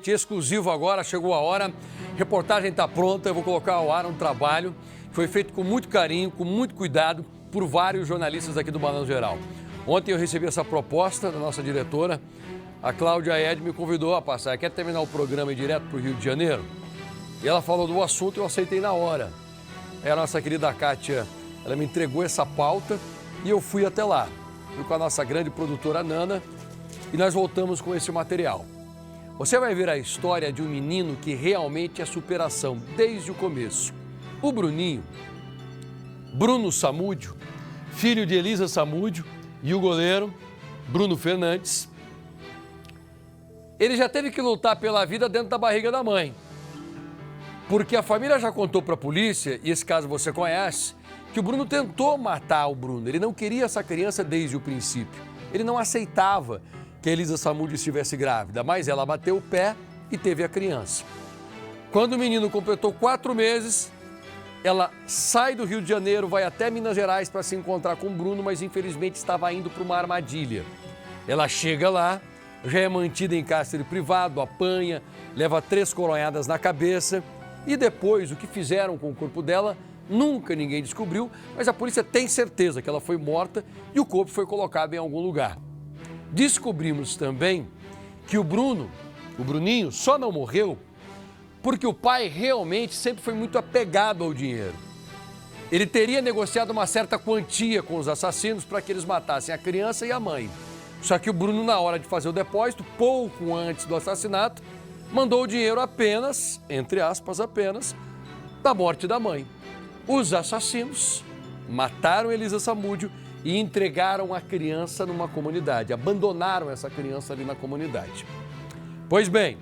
gente, exclusivo agora, chegou a hora. Reportagem está pronta, eu vou colocar ao ar um trabalho que foi feito com muito carinho, com muito cuidado por vários jornalistas aqui do Balanço Geral. Ontem eu recebi essa proposta da nossa diretora, a Cláudia Ed me convidou a passar. Quer terminar o programa e ir direto para o Rio de Janeiro? E ela falou do assunto e eu aceitei na hora. É a nossa querida Kátia, ela me entregou essa pauta e eu fui até lá. Fui com a nossa grande produtora Nana e nós voltamos com esse material. Você vai ver a história de um menino que realmente é superação desde o começo. O Bruninho, Bruno Samúdio, filho de Elisa Samúdio, e o goleiro Bruno Fernandes. Ele já teve que lutar pela vida dentro da barriga da mãe. Porque a família já contou para a polícia, e esse caso você conhece, que o Bruno tentou matar o Bruno. Ele não queria essa criança desde o princípio. Ele não aceitava que a Elisa Samúdio estivesse grávida, mas ela bateu o pé e teve a criança. Quando o menino completou 4 meses, ela sai do Rio de Janeiro, vai até Minas Gerais para se encontrar com o Bruno, mas infelizmente estava indo para uma armadilha. Ela chega lá, já é mantida em cárcere privado, apanha, leva 3 coronhadas na cabeça e depois o que fizeram com o corpo dela, nunca ninguém descobriu, mas a polícia tem certeza que ela foi morta e o corpo foi colocado em algum lugar. Descobrimos também que o Bruninho, só não morreu porque o pai realmente sempre foi muito apegado ao dinheiro. Ele teria negociado uma certa quantia com os assassinos para que eles matassem a criança e a mãe. Só que o Bruno, na hora de fazer o depósito, pouco antes do assassinato, mandou o dinheiro apenas, entre aspas, apenas, da morte da mãe. Os assassinos mataram Elisa Samúdio e entregaram a criança numa comunidade, abandonaram essa criança ali na comunidade. Pois bem,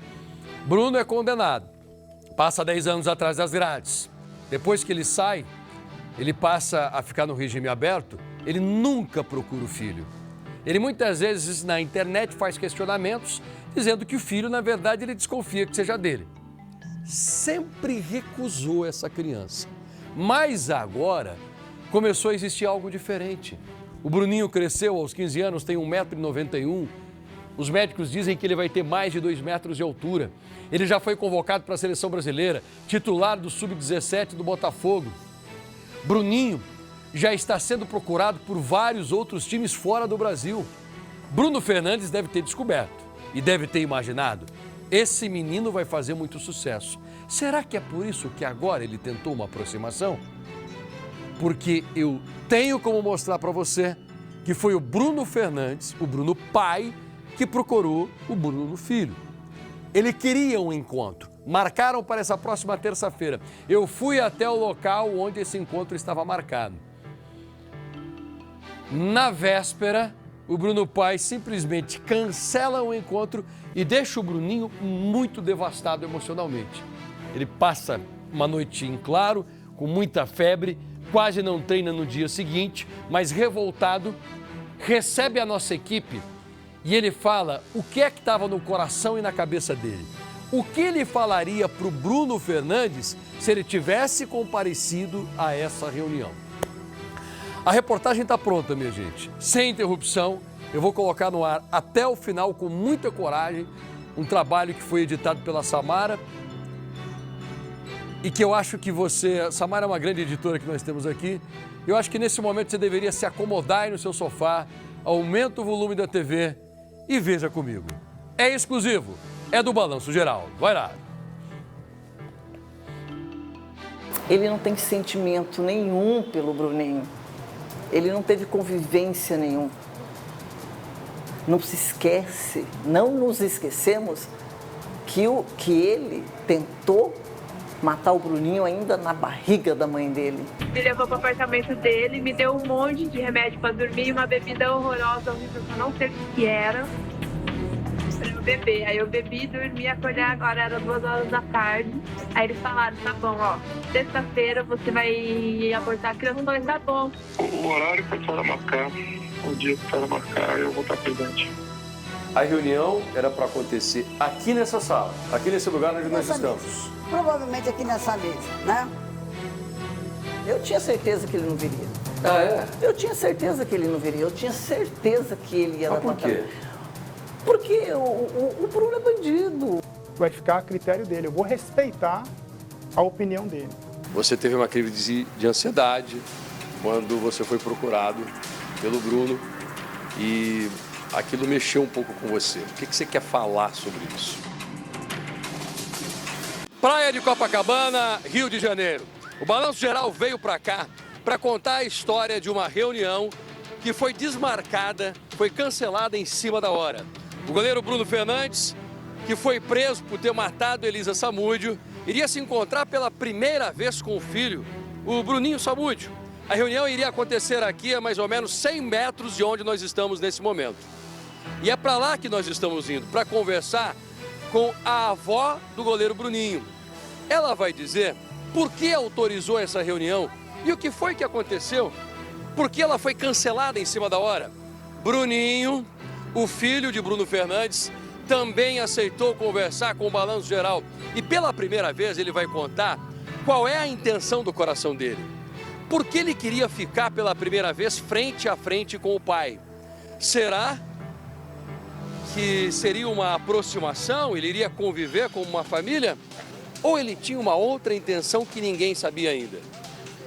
Bruno é condenado, passa 10 anos atrás das grades. Depois que ele sai, ele passa a ficar no regime aberto, ele nunca procura o filho. Ele muitas vezes na internet faz questionamentos, dizendo que o filho, na verdade, ele desconfia que seja dele. Sempre recusou essa criança. Mas agora começou a existir algo diferente. O Bruninho cresceu aos 15 anos, tem 1,91 m. Os médicos dizem que ele vai ter mais de 2 metros de altura. Ele já foi convocado para a seleção brasileira, titular do Sub-17 do Botafogo. Bruninho já está sendo procurado por vários outros times fora do Brasil. Bruno Fernandes deve ter descoberto e deve ter imaginado: esse menino vai fazer muito sucesso. Será que é por isso que agora ele tentou uma aproximação? Porque eu tenho como mostrar para você que foi o Bruno Fernandes, o Bruno pai, que procurou o Bruno filho. Ele queria um encontro. Marcaram para essa próxima terça-feira. Eu fui até o local onde esse encontro estava marcado. Na véspera, o Bruno pai simplesmente cancela o encontro e deixa o Bruninho muito devastado emocionalmente. Ele passa uma noite em claro, com muita febre, quase não treina no dia seguinte, mas revoltado, recebe a nossa equipe e ele fala o que é que estava no coração e na cabeça dele. O que ele falaria para o Bruno Fernandes se ele tivesse comparecido a essa reunião? A reportagem está pronta, minha gente. Sem interrupção, eu vou colocar no ar até o final com muita coragem, um trabalho que foi editado pela Samara e que eu acho que você... Samara é uma grande editora que nós temos aqui. Eu acho que nesse momento você deveria se acomodar aí no seu sofá, aumenta o volume da TV e veja comigo. É exclusivo, é do Balanço Geral. Vai lá. Ele não tem sentimento nenhum pelo Bruninho. Ele não teve convivência nenhuma. Não se esquece, não nos esquecemos que ele tentou matar o Bruninho ainda na barriga da mãe dele. Me levou para o apartamento dele, me deu um monte de remédio para dormir, uma bebida horrorosa, horrível, que eu não sei o que era, para eu beber. Aí eu bebi, dormi, acordei, agora era 2 horas da tarde. Aí eles falaram, tá bom, ó, sexta-feira você vai abortar a criança. Eu falei, tá bom. O horário que a senhora marcar, o dia que a senhora marcar, eu vou estar presente. A reunião era para acontecer aqui nessa sala, aqui nesse lugar onde nós estamos. Mesa. Provavelmente aqui nessa mesa, né? Eu tinha certeza que ele não viria. Ah, é? Eu tinha certeza que ele não viria. Eu tinha certeza que ele ia Mas por quê? Porque o Bruno é bandido. vai ficar a critério dele. Eu vou respeitar a opinião dele. Você teve uma crise de ansiedade quando você foi procurado pelo Bruno e aquilo mexeu um pouco com você. O que você quer falar sobre isso? Praia de Copacabana, Rio de Janeiro. O Balanço Geral veio para cá para contar a história de uma reunião que foi desmarcada, foi cancelada em cima da hora. O goleiro Bruno Fernandes, que foi preso por ter matado Elisa Samúdio, iria se encontrar pela primeira vez com o filho, o Bruninho Samúdio. A reunião iria acontecer aqui a mais ou menos 100 metros de onde nós estamos nesse momento. E é para lá que nós estamos indo, para conversar com a avó do goleiro Bruninho. Ela vai dizer por que autorizou essa reunião e o que foi que aconteceu, por que ela foi cancelada em cima da hora. Bruninho, o filho de Bruno Fernandes, também aceitou conversar com o Balanço Geral. E pela primeira vez ele vai contar qual é a intenção do coração dele. Por que ele queria ficar pela primeira vez frente a frente com o pai? Será que seria uma aproximação? Ele iria conviver como uma família? Ou ele tinha uma outra intenção que ninguém sabia ainda?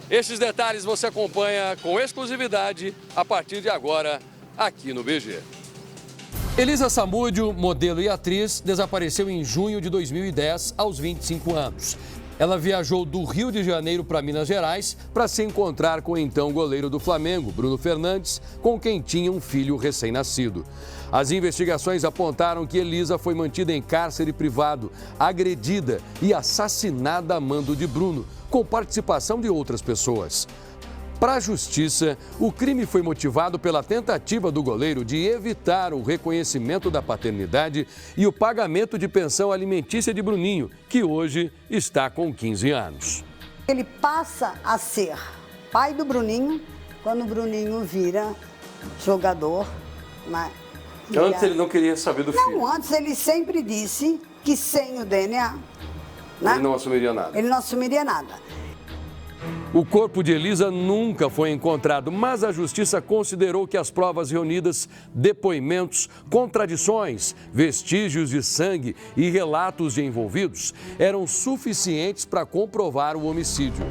Esses detalhes você acompanha com exclusividade a partir de agora aqui no BG. Elisa Samúdio, modelo e atriz, desapareceu em junho de 2010, aos 25 anos. Ela viajou do Rio de Janeiro para Minas Gerais para se encontrar com o então goleiro do Flamengo, Bruno Fernandes, com quem tinha um filho recém-nascido. As investigações apontaram que Elisa foi mantida em cárcere privado, agredida e assassinada a mando de Bruno, com participação de outras pessoas. Para a Justiça, o crime foi motivado pela tentativa do goleiro de evitar o reconhecimento da paternidade e o pagamento de pensão alimentícia de Bruninho, que hoje está com 15 anos. Ele passa a ser pai do Bruninho quando o Bruninho vira jogador. Antes ele não queria saber do filho. Não, antes ele sempre disse que sem o DNA... Ele não assumiria nada. Ele não assumiria nada. O corpo de Elisa nunca foi encontrado, mas a Justiça considerou que as provas reunidas, depoimentos, contradições, vestígios de sangue e relatos de envolvidos eram suficientes para comprovar o homicídio.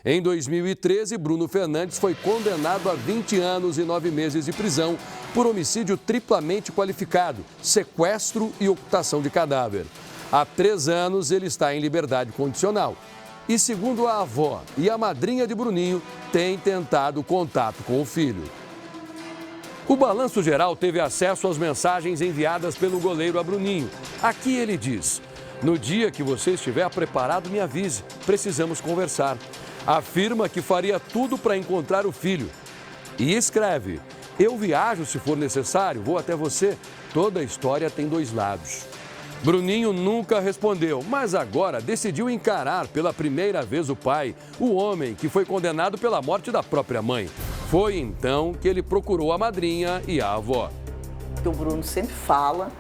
Em 2013, Bruno Fernandes foi condenado a 20 anos e 9 meses de prisão por homicídio triplamente qualificado, sequestro e ocultação de cadáver. Há 3 anos ele está em liberdade condicional. E segundo a avó e a madrinha de Bruninho, tem tentado contato com o filho. O Balanço Geral teve acesso às mensagens enviadas pelo goleiro a Bruninho. Aqui ele diz: no dia que você estiver preparado, me avise, precisamos conversar. Afirma que faria tudo para encontrar o filho. E escreve: eu viajo se for necessário, vou até você. Toda a história tem 2 lados. Bruninho nunca respondeu, mas agora decidiu encarar pela primeira vez o pai, o homem que foi condenado pela morte da própria mãe. Foi então que ele procurou a madrinha e a avó. O Bruno sempre fala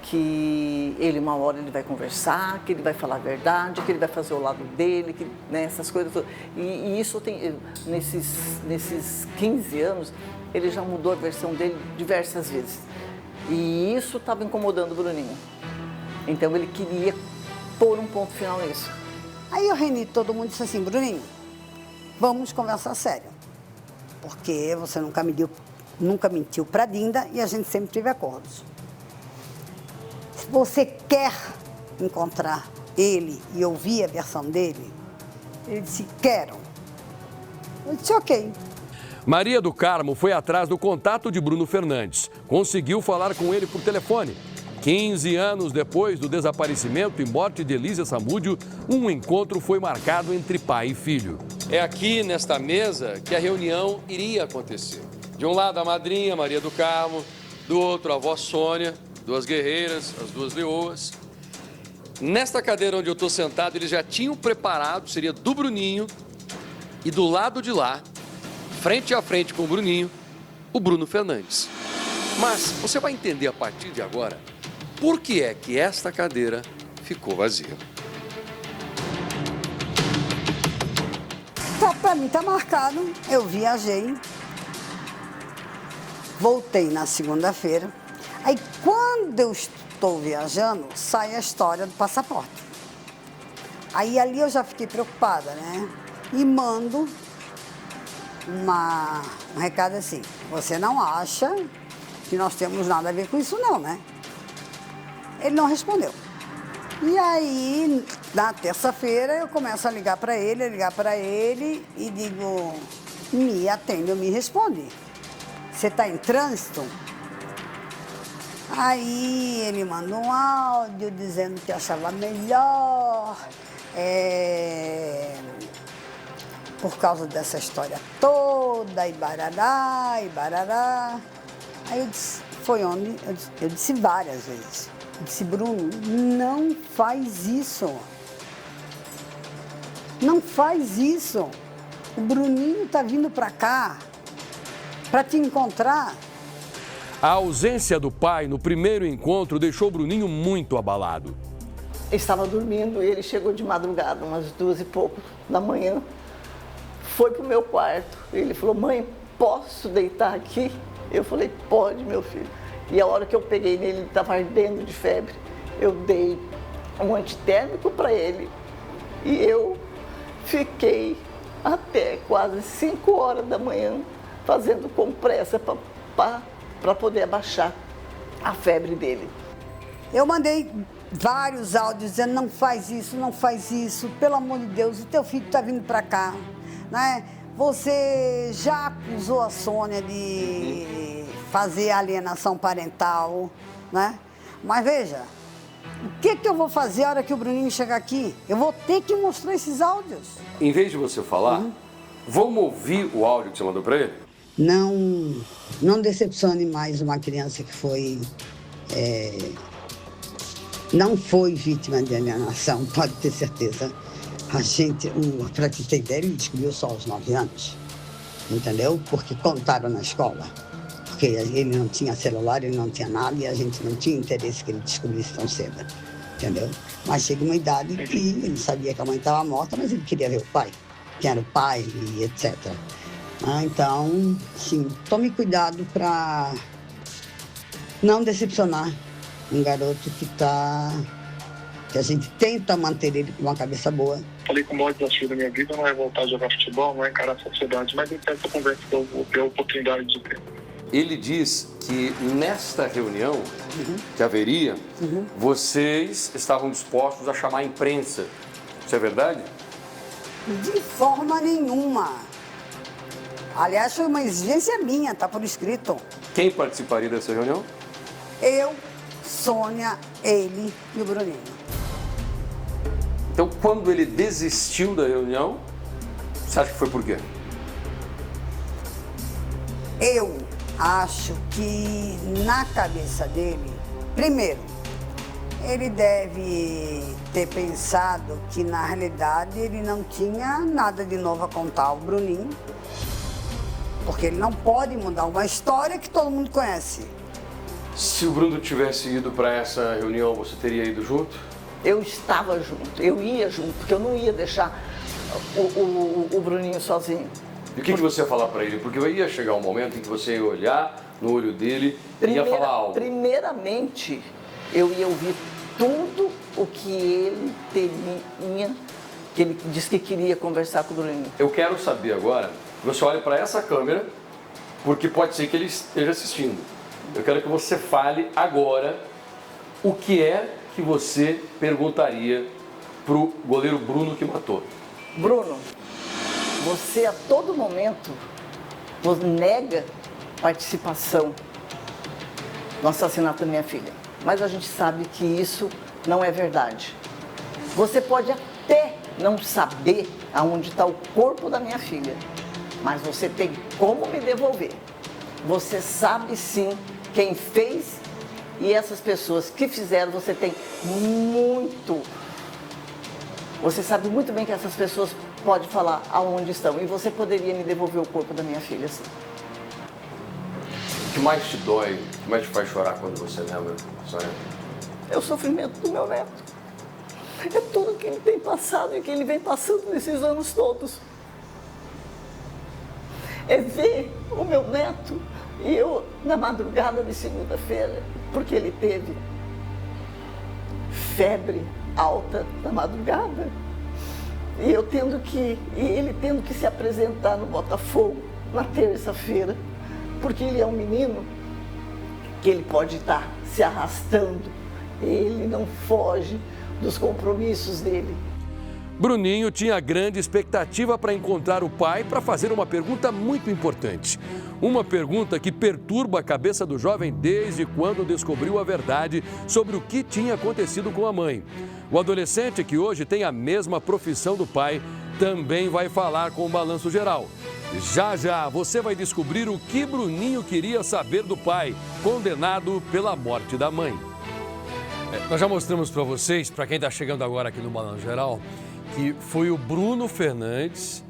que ele, uma hora ele vai conversar, que ele vai falar a verdade, que ele vai fazer o lado dele, que, né, essas coisas todas. E isso tem, nesses 15 anos, ele já mudou a versão dele diversas vezes. E isso estava incomodando o Bruninho. Então ele queria pôr um ponto final nisso. Aí eu reuni todo mundo e disse assim: Bruninho, vamos conversar sério. Porque você nunca mentiu para Dinda e a gente sempre teve acordos. Se você quer encontrar ele e ouvir a versão dele, ele disse: quero. Eu disse: ok. Maria do Carmo foi atrás do contato de Bruno Fernandes. Conseguiu falar com ele por telefone. 15 anos depois do desaparecimento e morte de Elisa Samúdio, um encontro foi marcado entre pai e filho. É aqui, nesta mesa, que a reunião iria acontecer. De um lado, a madrinha, Maria do Carmo, do outro, a avó Sônia, 2 guerreiras, as 2 leoas. Nesta cadeira onde eu estou sentado, eles já tinham preparado, seria do Bruninho, e do lado de lá, frente a frente com o Bruninho, o Bruno Fernandes. Mas você vai entender a partir de agora por que é que esta cadeira ficou vazia. Para mim está marcado, eu viajei, voltei na segunda-feira, Aí, quando eu estou viajando, sai a história do passaporte. Aí, ali eu já fiquei preocupada, né? E mando um recado assim: você não acha que nós temos nada a ver com isso, não, né? Ele não respondeu. E aí, na terça-feira, eu começo a ligar para ele e digo: me atende ou me responde. Você está em trânsito? Aí ele manda um áudio dizendo que achava melhor, por causa dessa história toda, e barará, e barará. Aí eu disse, foi onde eu disse várias vezes. Eu disse: Bruno, não faz isso. Não faz isso. O Bruninho está vindo para cá para te encontrar. A ausência do pai no primeiro encontro deixou o Bruninho muito abalado. Eu estava dormindo e ele chegou de madrugada, umas 2 e pouco da manhã. Foi pro meu quarto. Ele falou: mãe, posso deitar aqui? Eu falei: pode, meu filho. E a hora que eu peguei nele, ele estava ardendo de febre. Eu dei um antitérmico para ele e eu fiquei até quase 5 horas da manhã fazendo compressa para poder abaixar a febre dele. Eu mandei vários áudios dizendo: não faz isso, pelo amor de Deus, o teu filho está vindo para cá, né? Você já acusou a Sônia de fazer alienação parental, né? Mas veja, o que eu vou fazer a hora que o Bruninho chegar aqui? Eu vou ter que mostrar esses áudios. Em vez de você falar, vamos ouvir o áudio que você mandou para ele? Não decepcione mais uma criança que foi... não foi vítima de alienação, pode ter certeza. A gente, para te ter ideia, ele descobriu só aos 9 anos, entendeu? Porque contaram na escola. Porque ele não tinha celular, ele não tinha nada e a gente não tinha interesse que ele descobrisse tão cedo, entendeu? Mas chega uma idade que ele sabia que a mãe estava morta, mas ele queria ver o pai, quem era o pai e etc. Então, sim, tome cuidado para não decepcionar um garoto que a gente tenta manter ele com uma cabeça boa. Falei que o maior desafio da minha vida não é voltar a jogar futebol, não é encarar a sociedade, mas eu quero essa conversa que eu vou ter a oportunidade de ter. Ele diz que nesta reunião que haveria, vocês estavam dispostos a chamar a imprensa. Isso é verdade? De forma nenhuma. Aliás, foi uma exigência minha, tá por escrito. Quem participaria dessa reunião? Eu, Sônia, ele e o Bruninho. Então, quando ele desistiu da reunião, você acha que foi por quê? Eu acho que na cabeça dele, primeiro, ele deve ter pensado que na realidade ele não tinha nada de novo a contar ao Bruninho, porque ele não pode mudar uma história que todo mundo conhece. Se o Bruno tivesse ido para essa reunião, você teria ido junto? Eu estava junto, eu ia junto, porque eu não ia deixar o Bruninho sozinho. E o que você ia falar para ele? Porque ia chegar um momento em que você ia olhar no olho dele e ia falar algo. Primeiramente, eu ia ouvir tudo o que ele teria, que ele disse que queria conversar com o Bruninho. Eu quero saber agora, você olha para essa câmera, porque pode ser que ele esteja assistindo. Eu quero que você fale agora o que é que você perguntaria pro goleiro Bruno que matou. Bruno, você a todo momento nega participação no assassinato da minha filha. Mas a gente sabe que isso não é verdade. Você pode até não saber aonde está o corpo da minha filha, mas você tem como me devolver. Você sabe sim quem fez e essas pessoas que fizeram, você tem muito... Você sabe muito bem que essas pessoas podem falar aonde estão e você poderia me devolver o corpo da minha filha, sim. O que mais te dói, o que mais te faz chorar quando você lembra, Sônia? É o sofrimento do meu neto. É tudo que ele tem passado e que ele vem passando nesses anos todos. É ver o meu neto E eu, na madrugada de segunda-feira, porque ele teve febre alta na madrugada, e ele tendo que se apresentar no Botafogo na terça-feira, porque ele é um menino que ele pode estar se arrastando, ele não foge dos compromissos dele. Bruninho tinha grande expectativa para encontrar o pai para fazer uma pergunta muito importante. Uma pergunta que perturba a cabeça do jovem desde quando descobriu a verdade sobre o que tinha acontecido com a mãe. O adolescente, que hoje tem a mesma profissão do pai, também vai falar com o Balanço Geral. Já já você vai descobrir o que Bruninho queria saber do pai, condenado pela morte da mãe. Nós já mostramos para vocês, para quem está chegando agora aqui no Balanço Geral, que foi o Bruno Fernandes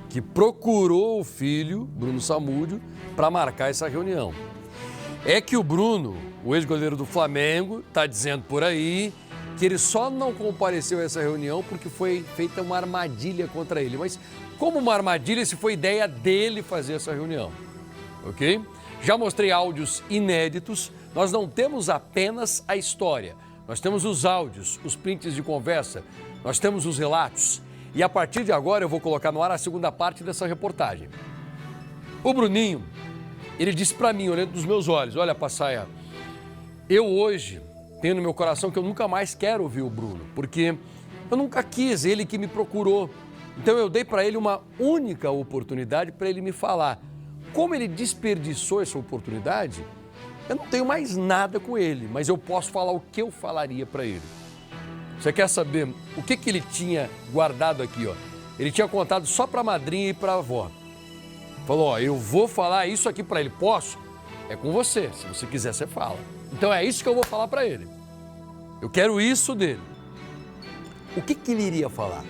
que procurou o filho, Bruno Samúdio, para marcar essa reunião. É que o Bruno, o ex-goleiro do Flamengo, está dizendo por aí que ele só não compareceu a essa reunião porque foi feita uma armadilha contra ele. Mas como uma armadilha, se foi ideia dele fazer essa reunião, ok? Já mostrei áudios inéditos, nós não temos apenas a história, nós temos os áudios, os prints de conversa, nós temos os relatos. E a partir de agora eu vou colocar no ar a segunda parte dessa reportagem. O Bruninho, ele disse para mim, olhando nos meus olhos, olha, Passaia, eu hoje tenho no meu coração que eu nunca mais quero ouvir o Bruno, porque eu nunca quis, ele que me procurou. Então eu dei para ele uma única oportunidade para ele me falar. Como ele desperdiçou essa oportunidade, eu não tenho mais nada com ele, mas eu posso falar o que eu falaria para ele. Você quer saber o que ele tinha guardado aqui, ó? Ele tinha contado só para a madrinha e para a avó. Falou, ó, eu vou falar isso aqui para ele. Posso? É com você. Se você quiser, você fala. Então é isso que eu vou falar para ele. Eu quero isso dele. O que ele iria falar?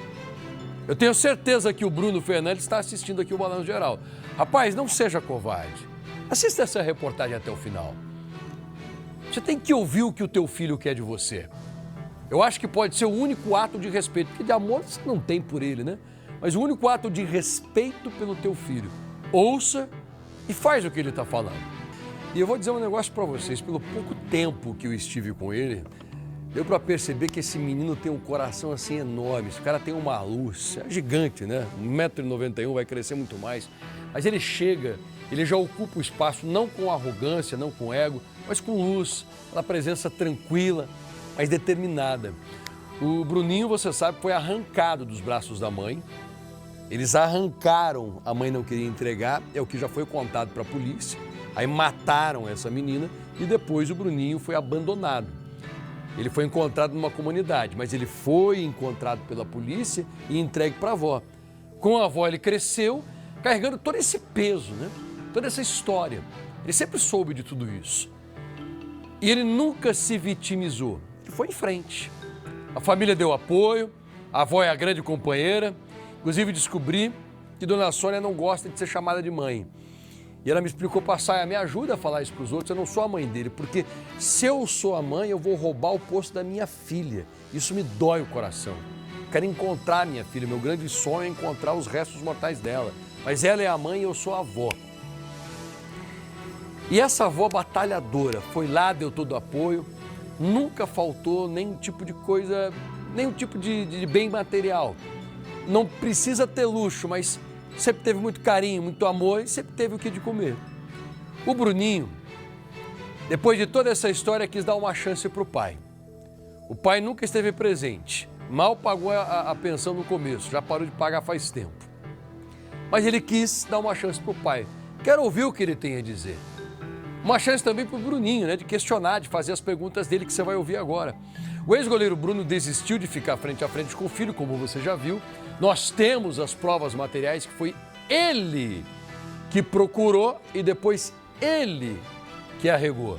Eu tenho certeza que o Bruno Fernandes está assistindo aqui o Balanço Geral. Rapaz, não seja covarde. Assista essa reportagem até o final. Você tem que ouvir o que o teu filho quer de você. Eu acho que pode ser o único ato de respeito, porque de amor você não tem por ele, né? Mas o único ato de respeito pelo teu filho. Ouça e faz o que ele está falando. E eu vou dizer um negócio para vocês, pelo pouco tempo que eu estive com ele, deu para perceber que esse menino tem um coração assim enorme, esse cara tem uma luz, é gigante, né? 1,91 m, vai crescer muito mais. Mas ele chega, ele já ocupa o espaço não com arrogância, não com ego, mas com luz, uma presença tranquila, mas determinada. O Bruninho, você sabe, foi arrancado dos braços da mãe. Eles arrancaram, a mãe não queria entregar, é o que já foi contado para a polícia. Aí mataram essa menina e depois o Bruninho foi abandonado. Ele foi encontrado numa comunidade, mas ele foi encontrado pela polícia e entregue para a avó. Com a avó ele cresceu, carregando todo esse peso, né? Toda essa história. Ele sempre soube de tudo isso. E ele nunca se vitimizou. Ele foi em frente. A família deu apoio, a avó é a grande companheira. Inclusive descobri que Dona Sônia não gosta de ser chamada de mãe. E ela me explicou, Passaia, me ajuda a falar isso para os outros, eu não sou a mãe dele, porque se eu sou a mãe, eu vou roubar o posto da minha filha. Isso me dói o coração. Quero encontrar a minha filha, meu grande sonho é encontrar os restos mortais dela. Mas ela é a mãe e eu sou a avó. E essa avó batalhadora foi lá, deu todo o apoio, nunca faltou nenhum tipo de coisa, nenhum tipo de bem material. Não precisa ter luxo, mas sempre teve muito carinho, muito amor e sempre teve o que de comer. O Bruninho, depois de toda essa história, quis dar uma chance para o pai. O pai nunca esteve presente, mal pagou a pensão no começo, já parou de pagar faz tempo. Mas ele quis dar uma chance para o pai. Quero ouvir o que ele tem a dizer. Uma chance também para o Bruninho, né, de questionar, de fazer as perguntas dele que você vai ouvir agora. O ex-goleiro Bruno desistiu de ficar frente a frente com o filho, como você já viu. Nós temos as provas materiais que foi ele que procurou e depois ele que arregou.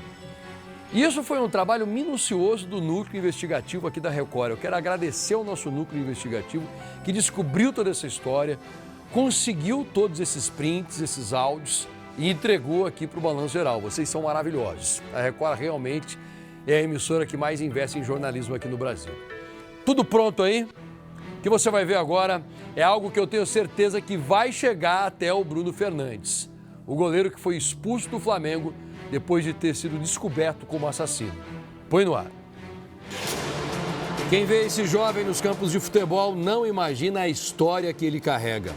E isso foi um trabalho minucioso do núcleo investigativo aqui da Record. Eu quero agradecer ao nosso núcleo investigativo que descobriu toda essa história, conseguiu todos esses prints, esses áudios e entregou aqui para o Balanço Geral. Vocês são maravilhosos. A Record realmente é a emissora que mais investe em jornalismo aqui no Brasil. Tudo pronto aí? O que você vai ver agora é algo que eu tenho certeza que vai chegar até o Bruno Fernandes. o goleiro que foi expulso do Flamengo depois de ter sido descoberto como assassino. Põe no ar. Quem vê esse jovem nos campos de futebol não imagina a história que ele carrega.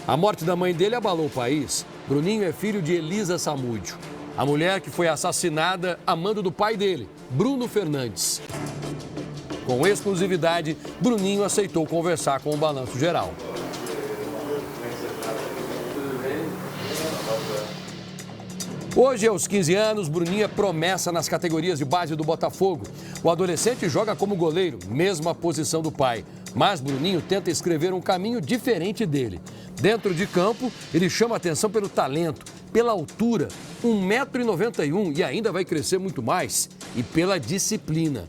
A morte da mãe dele abalou o país. Bruninho é filho de Elisa Samúdio, a mulher que foi assassinada a mando do pai dele, Bruno Fernandes. Com exclusividade, Bruninho aceitou conversar com o Balanço Geral. Hoje, aos 15 anos, Bruninho é promessa nas categorias de base do Botafogo. O adolescente joga como goleiro, mesma posição do pai. Mas Bruninho tenta escrever um caminho diferente dele. Dentro de campo, ele chama atenção pelo talento, pela altura, 1,91 m e ainda vai crescer muito mais, e pela disciplina.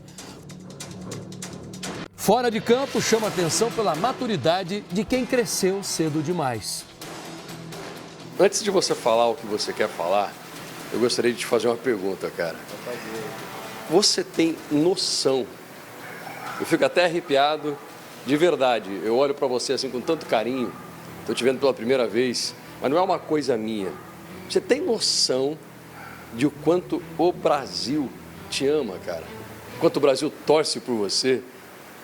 Fora de campo, chama atenção pela maturidade de quem cresceu cedo demais. Antes de você falar o que você quer falar, eu gostaria de te fazer uma pergunta, cara. Você tem noção? Eu fico até arrepiado, de verdade. Eu olho pra você assim com tanto carinho. Tô te vendo pela primeira vez, mas não é uma coisa minha. Você tem noção de o quanto o Brasil te ama, cara? Quanto o Brasil torce por você?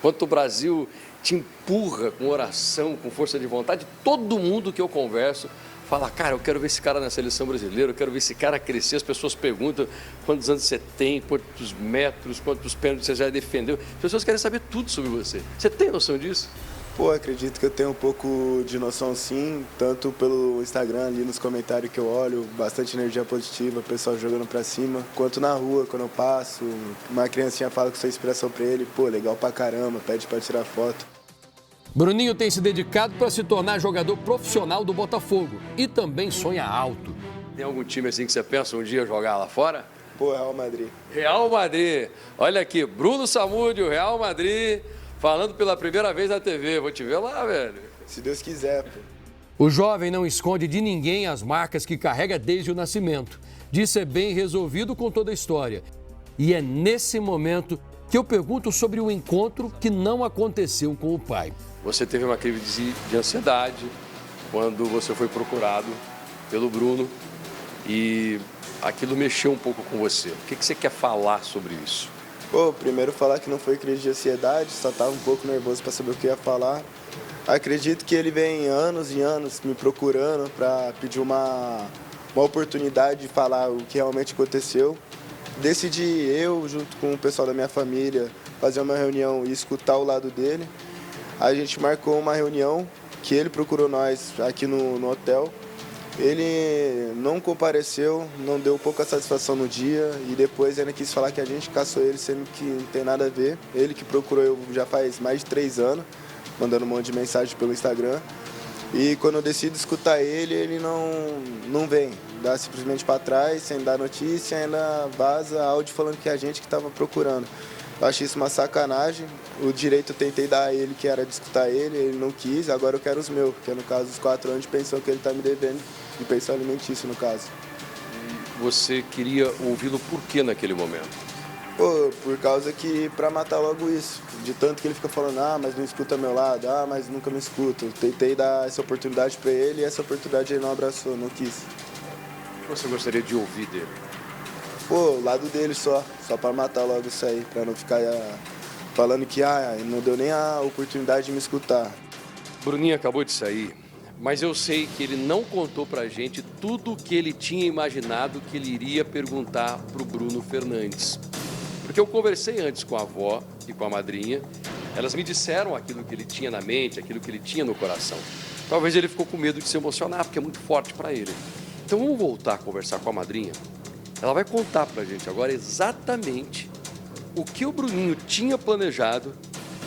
Quanto o Brasil te empurra com oração, com força de vontade? Todo mundo que eu converso fala, cara, eu quero ver esse cara na seleção brasileira, eu quero ver esse cara crescer. As pessoas perguntam quantos anos você tem, quantos metros, quantos pênaltis você já defendeu. As pessoas querem saber tudo sobre você. Você tem noção disso? Pô, acredito que eu tenho um pouco de noção sim, tanto pelo Instagram ali nos comentários que eu olho, bastante energia positiva, pessoal jogando pra cima, quanto na rua, quando eu passo, uma criancinha fala que sou inspiração pra ele, pô, legal pra caramba, pede pra tirar foto. Bruninho tem se dedicado para se tornar jogador profissional do Botafogo e também sonha alto. Tem algum time assim que você pensa um dia jogar lá fora? Pô, Real Madrid. Real Madrid. Olha aqui, Bruno Samúdio, Real Madrid, falando pela primeira vez na TV. Vou te ver lá, velho. Se Deus quiser, pô. O jovem não esconde de ninguém as marcas que carrega desde o nascimento. Diz ser bem resolvido com toda a história. E é nesse momento que eu pergunto sobre o encontro que não aconteceu com o pai. Você teve uma crise de ansiedade quando você foi procurado pelo Bruno e aquilo mexeu um pouco com você. O que você quer falar sobre isso? Pô, primeiro falar que não foi crise de ansiedade, só estava um pouco nervoso para saber o que ia falar. Acredito que ele vem anos e anos me procurando para pedir uma oportunidade de falar o que realmente aconteceu. Decidi eu, junto com o pessoal da minha família, fazer uma reunião e escutar o lado dele. A gente marcou uma reunião que ele procurou nós aqui no hotel. Ele não compareceu, não deu pouca satisfação no dia e depois ainda quis falar que a gente caçou ele, sendo que não tem nada a ver. Ele que procurou eu já faz mais de 3 anos, mandando um monte de mensagem pelo Instagram. E quando eu decido escutar ele, ele não vem. Dá simplesmente para trás, sem dar notícia, ainda vaza áudio falando que é a gente que estava procurando. Eu achei isso uma sacanagem. O direito eu tentei dar a ele, que era de escutar ele não quis. Agora eu quero os meus, que é no caso os 4 anos de pensão que ele está me devendo, de pensão alimentícia no caso. Você queria ouvi-lo por quê naquele momento? Pô, por causa que, pra matar logo isso, de tanto que ele fica falando, mas não escuta meu lado, mas nunca me escuta. Eu tentei dar essa oportunidade pra ele e essa oportunidade ele não abraçou, não quis. O que você gostaria de ouvir dele? Pô, o lado dele só pra matar logo isso aí, pra não ficar falando que ele não deu nem a oportunidade de me escutar. Bruninho acabou de sair, mas eu sei que ele não contou pra gente tudo o que ele tinha imaginado que ele iria perguntar pro Bruno Fernandes. Porque eu conversei antes com a avó e com a madrinha, elas me disseram aquilo que ele tinha na mente, aquilo que ele tinha no coração. Talvez ele ficou com medo de se emocionar, porque é muito forte para ele. Então vamos voltar a conversar com a madrinha. Ela vai contar pra gente agora exatamente o que o Bruninho tinha planejado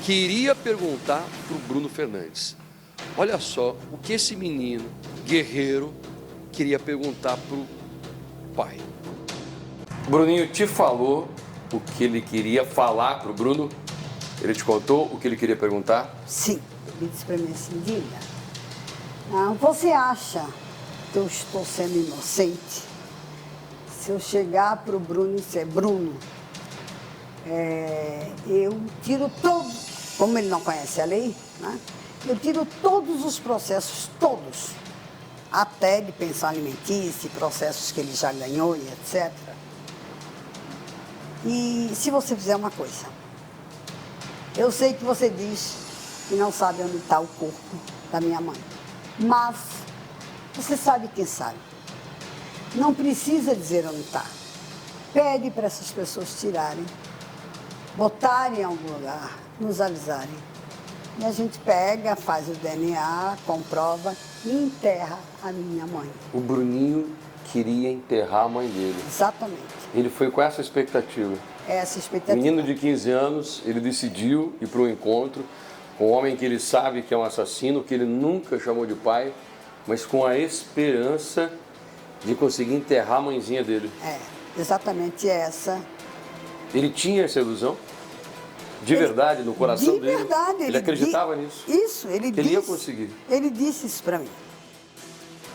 que iria perguntar pro Bruno Fernandes. Olha só o que esse menino, guerreiro, queria perguntar pro pai. Bruninho te falou o que ele queria falar pro Bruno? Ele te contou o que ele queria perguntar? Sim. Ele disse para mim assim, Dinda, você acha que eu estou sendo inocente? Se eu chegar para o Bruno e dizer, Bruno, eu tiro todos, como ele não conhece a lei, né? Eu tiro todos os processos, todos, até de pensão alimentícia, processos que ele já ganhou e etc. E se você fizer uma coisa, eu sei que você diz que não sabe onde está o corpo da minha mãe, mas você sabe quem sabe. Não precisa dizer onde está. Pede para essas pessoas tirarem, botarem em algum lugar, nos avisarem. E a gente pega, faz o DNA, comprova e enterra a minha mãe. O Bruninho queria enterrar a mãe dele. Exatamente. Ele foi com essa expectativa. Essa expectativa. Menino de 15 anos, ele decidiu ir para um encontro com um homem que ele sabe que é um assassino, que ele nunca chamou de pai, mas com a esperança de conseguir enterrar a mãezinha dele. É, exatamente essa. Ele tinha essa ilusão? De verdade, no coração dele? De verdade. Ele acreditava nisso? Isso, ele disse. Ele ia conseguir. Ele disse isso para mim.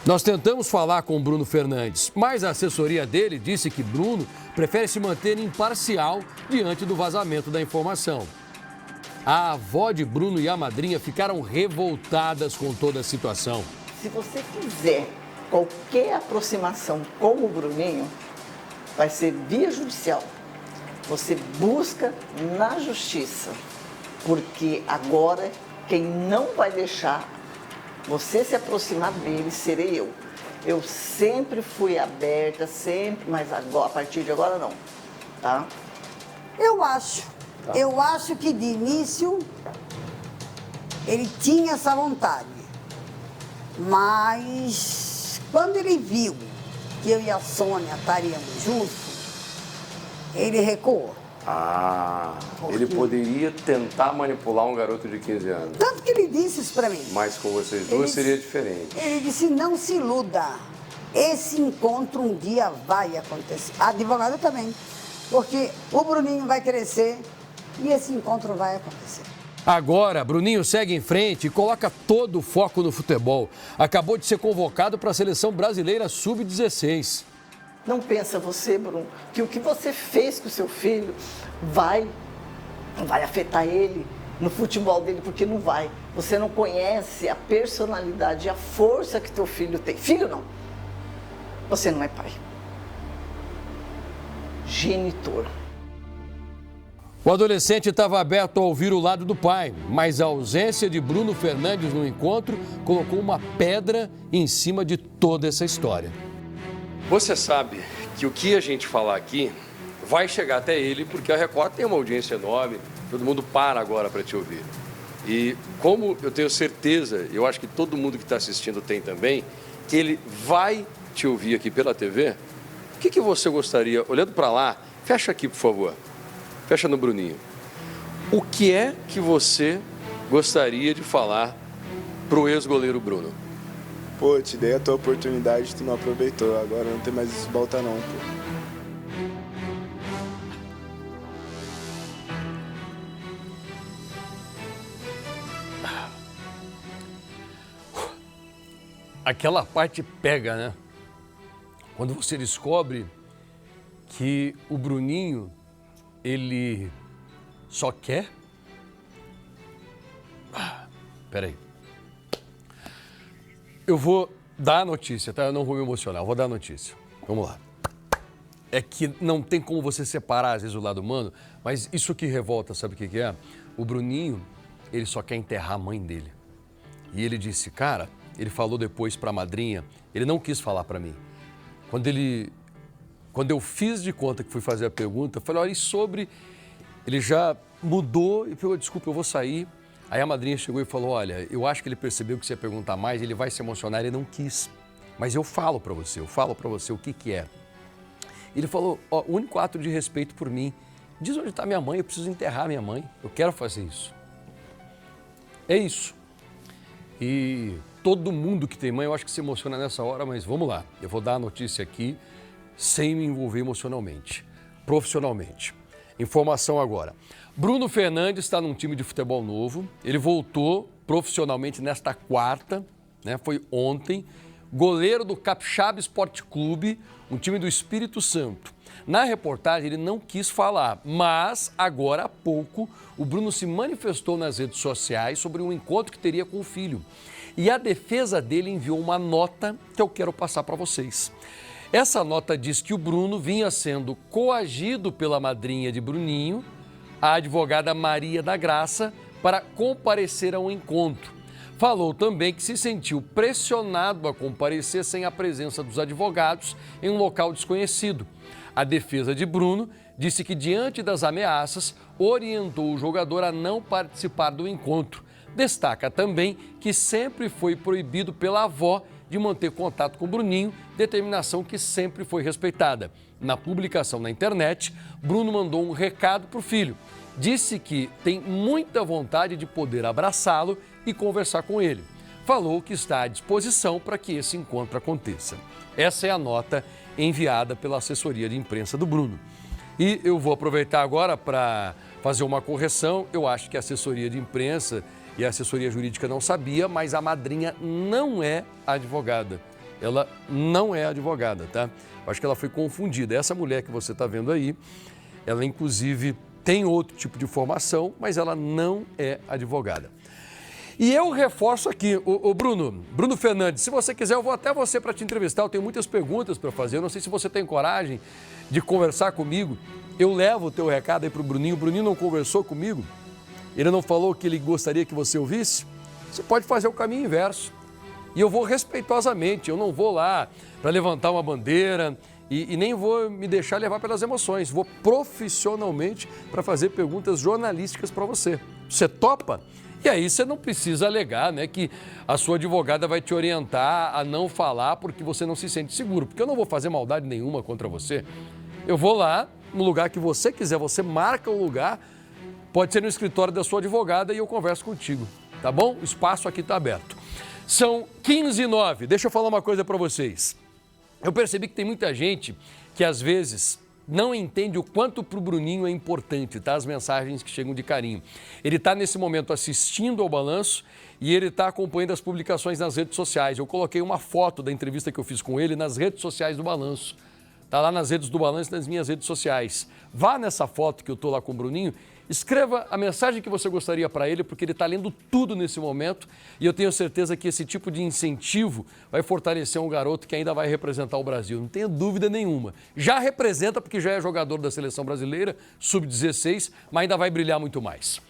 Nós tentamos falar com o Bruno Fernandes, mas a assessoria dele disse que Bruno prefere se manter imparcial diante do vazamento da informação. A avó de Bruno e a madrinha ficaram revoltadas com toda a situação. Se você quiser qualquer aproximação com o Bruninho, vai ser via judicial. Você busca na justiça, porque agora quem não vai deixar você se aproximar dele serei eu. Eu sempre fui aberta, sempre, mas agora, a partir de agora não, tá? Eu acho que de início ele tinha essa vontade, mas quando ele viu que eu e a Sônia estaríamos juntos, ele recuou. Ele poderia tentar manipular um garoto de 15 anos. Tanto que ele disse isso pra mim. Mas com vocês duas seria diferente. Ele disse, não se iluda. Esse encontro um dia vai acontecer. A advogada também. Porque o Bruninho vai crescer e esse encontro vai acontecer. Agora, Bruninho segue em frente e coloca todo o foco no futebol. Acabou de ser convocado para a seleção brasileira sub-16. Não pensa você, Bruno, que o que você fez com o seu filho vai afetar ele no futebol dele, porque não vai. Você não conhece a personalidade e a força que teu filho tem. Filho não. Você não é pai. Genitor. O adolescente estava aberto a ouvir o lado do pai, mas a ausência de Bruno Fernandes no encontro colocou uma pedra em cima de toda essa história. Você sabe que o que a gente falar aqui vai chegar até ele, porque a Record tem uma audiência enorme, todo mundo para agora para te ouvir. E como eu tenho certeza, eu acho que todo mundo que está assistindo tem também, que ele vai te ouvir aqui pela TV, o que você gostaria, olhando para lá, fecha aqui, por favor, fecha no Bruninho. O que é que você gostaria de falar para o ex-goleiro Bruno? Pô, te dei a tua oportunidade, tu não aproveitou. Agora não tem mais isso, volta não, pô. Aquela parte pega, né? Quando você descobre que o Bruninho, ele só quer... Peraí. Eu vou dar a notícia, tá? Eu não vou me emocionar, eu vou dar a notícia. Vamos lá. É que não tem como você separar, às vezes, o lado humano, mas isso que revolta, sabe o que é? O Bruninho, ele só quer enterrar a mãe dele. E ele disse, cara, ele falou depois pra madrinha, ele não quis falar pra mim. Quando eu fiz de conta que fui fazer a pergunta, eu falei, olha, e sobre... Ele já mudou e falou, desculpa, eu vou sair. Aí a madrinha chegou e falou, olha, eu acho que ele percebeu que você ia perguntar mais, ele vai se emocionar, ele não quis. Mas eu falo pra você o que é. Ele falou, ó, o único ato de respeito por mim, diz onde está minha mãe, eu preciso enterrar minha mãe, eu quero fazer isso. É isso. E todo mundo que tem mãe, eu acho que se emociona nessa hora, mas vamos lá. Eu vou dar a notícia aqui sem me envolver emocionalmente, profissionalmente. Informação agora. Bruno Fernandes está num time de futebol novo, ele voltou profissionalmente nesta quarta, né? Foi ontem, goleiro do Capixaba Esporte Clube, um time do Espírito Santo. Na reportagem ele não quis falar, mas agora há pouco o Bruno se manifestou nas redes sociais sobre um encontro que teria com o filho. E a defesa dele enviou uma nota que eu quero passar para vocês. Essa nota diz que o Bruno vinha sendo coagido pela madrinha de Bruninho, a advogada Maria da Graça, para comparecer a um encontro. Falou também que se sentiu pressionado a comparecer sem a presença dos advogados em um local desconhecido. A defesa de Bruno disse que, diante das ameaças, orientou o jogador a não participar do encontro. Destaca também que sempre foi proibido pela avó de manter contato com Bruninho, determinação que sempre foi respeitada. Na publicação na internet, Bruno mandou um recado para o filho. Disse que tem muita vontade de poder abraçá-lo e conversar com ele. Falou que está à disposição para que esse encontro aconteça. Essa é a nota enviada pela assessoria de imprensa do Bruno. E eu vou aproveitar agora para fazer uma correção. Eu acho que a assessoria de imprensa e a assessoria jurídica não sabia, mas a madrinha não é advogada. Ela não é advogada, tá? Eu acho que ela foi confundida. Essa mulher que você está vendo aí, ela inclusive tem outro tipo de formação, mas ela não é advogada. E eu reforço aqui, o Bruno Fernandes, se você quiser, eu vou até você para te entrevistar, eu tenho muitas perguntas para fazer, eu não sei se você tem coragem de conversar comigo. Eu levo o teu recado aí para o Bruninho não conversou comigo? Ele não falou que ele gostaria que você ouvisse? Você pode fazer o caminho inverso. E eu vou respeitosamente, eu não vou lá para levantar uma bandeira e nem vou me deixar levar pelas emoções. Vou profissionalmente para fazer perguntas jornalísticas para você. Você topa? E aí você não precisa alegar, né, que a sua advogada vai te orientar a não falar porque você não se sente seguro. Porque eu não vou fazer maldade nenhuma contra você. Eu vou lá no lugar que você quiser, você marca o lugar. Pode ser no escritório da sua advogada e eu converso contigo, tá bom? O espaço aqui está aberto. São 15h09. Deixa eu falar uma coisa para vocês. Eu percebi que tem muita gente que às vezes não entende o quanto para o Bruninho é importante, tá? As mensagens que chegam de carinho. Ele está nesse momento assistindo ao balanço e ele está acompanhando as publicações nas redes sociais. Eu coloquei uma foto da entrevista que eu fiz com ele nas redes sociais do Balanço. Está lá nas redes do Balanço e nas minhas redes sociais. Vá nessa foto que eu estou lá com o Bruninho, escreva a mensagem que você gostaria para ele, porque ele está lendo tudo nesse momento e eu tenho certeza que esse tipo de incentivo vai fortalecer um garoto que ainda vai representar o Brasil, não tenho dúvida nenhuma. Já representa porque já é jogador da Seleção Brasileira, sub-16, mas ainda vai brilhar muito mais.